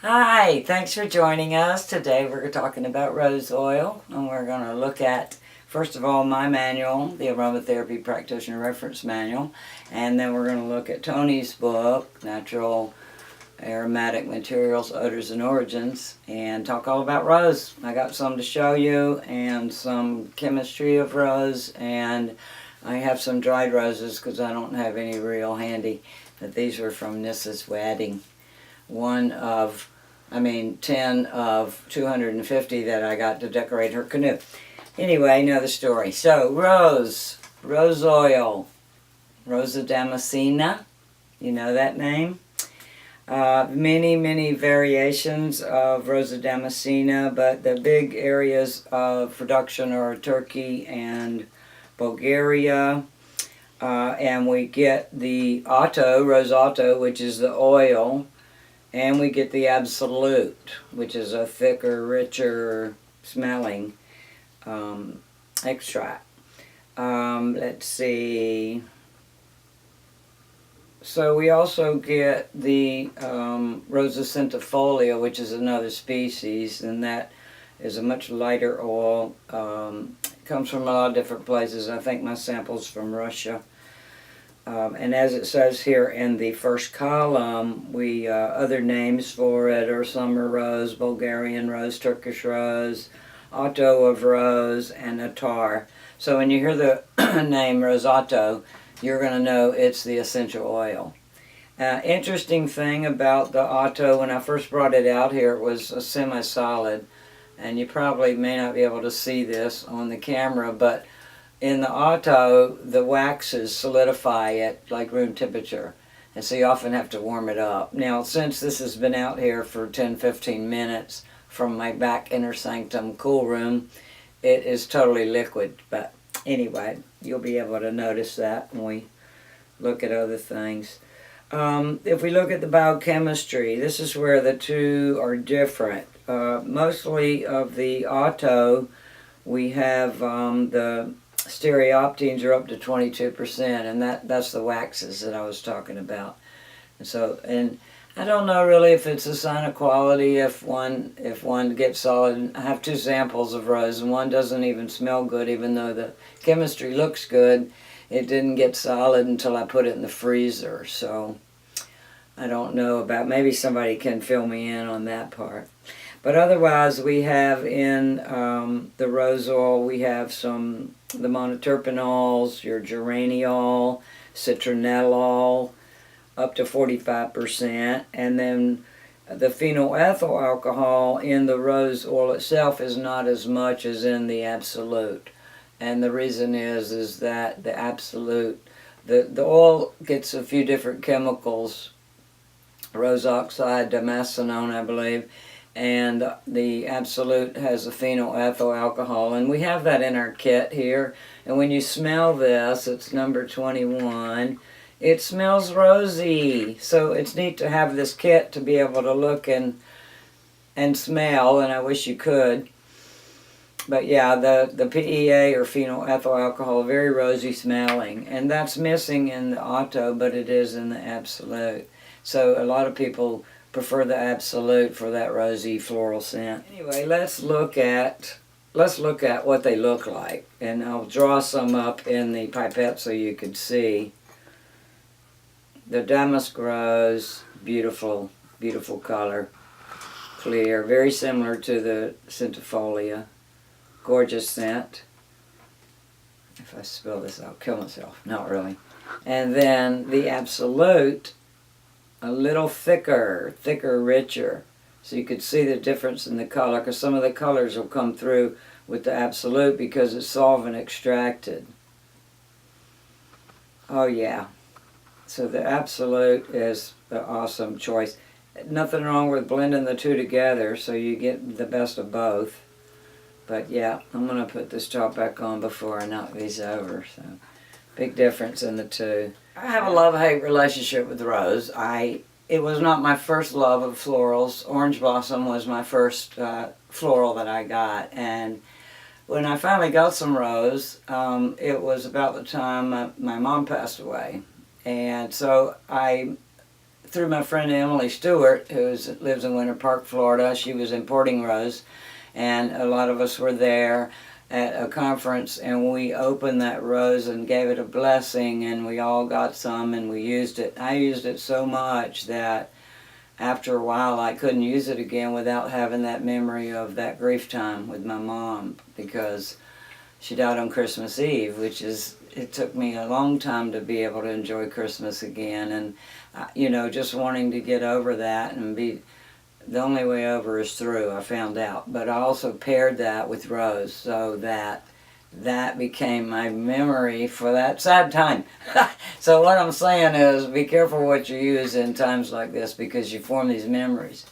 Hi, thanks for joining us. Today we're talking about rose oil, and we're going to look at, first of all, my manual, the Aromatherapy Practitioner Reference Manual, and then we're going to look at Tony's book, Natural Aromatic Materials, Odors, and Origins, and talk all about rose. I got some to show you, and some chemistry of rose, and I have some dried roses because I don't have any real handy, but these were from Nissa's wedding. 10 of 250 that I got to decorate her canoe. Anyway, another story. So, rose oil, Rosa Damascena, you know that name? Many variations of Rosa Damascena, but the big areas of production are Turkey and Bulgaria. And we get the Rose Otto, which is the oil, and we get the Absolute, which is a thicker, richer smelling extract. Let's see. So we also get the Rosa centifolia, which is another species, and that is a much lighter oil. It comes from a lot of different places. I think my sample's from Russia. And as it says here in the first column, we other names for it are summer rose, Bulgarian rose, Turkish rose, Otto of rose, and attar. So when you hear the name Rose Otto, you're going to know it's the essential oil. Interesting thing about the Otto, when I first brought it out here, it was a semi-solid, and you probably may not be able to see this on the camera, but in the Otto, the waxes solidify at like room temperature, and so you often have to warm it up. Now, since this has been out here for 10-15 minutes from my back inner sanctum cool room, it is totally liquid. But anyway, you'll be able to notice that when we look at other things. If we look at the biochemistry, this is where the two are different. Mostly of the Otto, we have the stereoptenes are up to 22%, and that's the waxes that I was talking about. And I don't know really if it's a sign of quality if one gets solid. I have two samples of rose, and one doesn't even smell good, even though the chemistry looks good. It didn't get solid until I put it in the freezer, so I don't know about, maybe somebody can fill me in on that part. But otherwise, we have in the rose oil, we have the monoterpenols, your geraniol, citronellol, up to 45%. And then the phenylethyl alcohol in the rose oil itself is not as much as in the Absolute. And the reason is that the Absolute, the oil gets a few different chemicals, rose oxide, damascenone, I believe, and the Absolute has a phenylethyl alcohol, and we have that in our kit here. And when you smell this, it's number 21, it smells rosy. So it's neat to have this kit to be able to look and smell, and I wish you could. But yeah, the PEA or phenylethyl alcohol, very rosy smelling, and that's missing in the Otto, but it is in the Absolute. So a lot of people prefer the Absolute for that rosy floral scent. Anyway, let's look at what they look like, and I'll draw some up in the pipette so you could see. The damask rose, beautiful color, clear, very similar to the centifolia, gorgeous scent. If I spill this, I'll kill myself. Not really. And then the Absolute, a little thicker, richer. So you could see the difference in the color, because some of the colors will come through with the Absolute because it's solvent extracted. Oh yeah. So the Absolute is an awesome choice. Nothing wrong with blending the two together so you get the best of both. But yeah, I'm going to put this top back on before I knock these over. So big difference in the two. I have a love-hate relationship with rose. It was not my first love of florals. Orange blossom was my first floral that I got, and when I finally got some rose, it was about the time my mom passed away, and so I through my friend Emily Stewart, who lives in Winter Park, Florida. She was importing rose, and a lot of us were there at a conference, and we opened that rose and gave it a blessing, and we all got some, and we used it. I used it so much that after a while I couldn't use it again without having that memory of that grief time with my mom, because she died on Christmas Eve, it took me a long time to be able to enjoy Christmas again, and just wanting to get over that and be, the only way over is through, I found out. But I also paired that with rose, so that became my memory for that sad time. So what I'm saying is, be careful what you use in times like this, because you form these memories.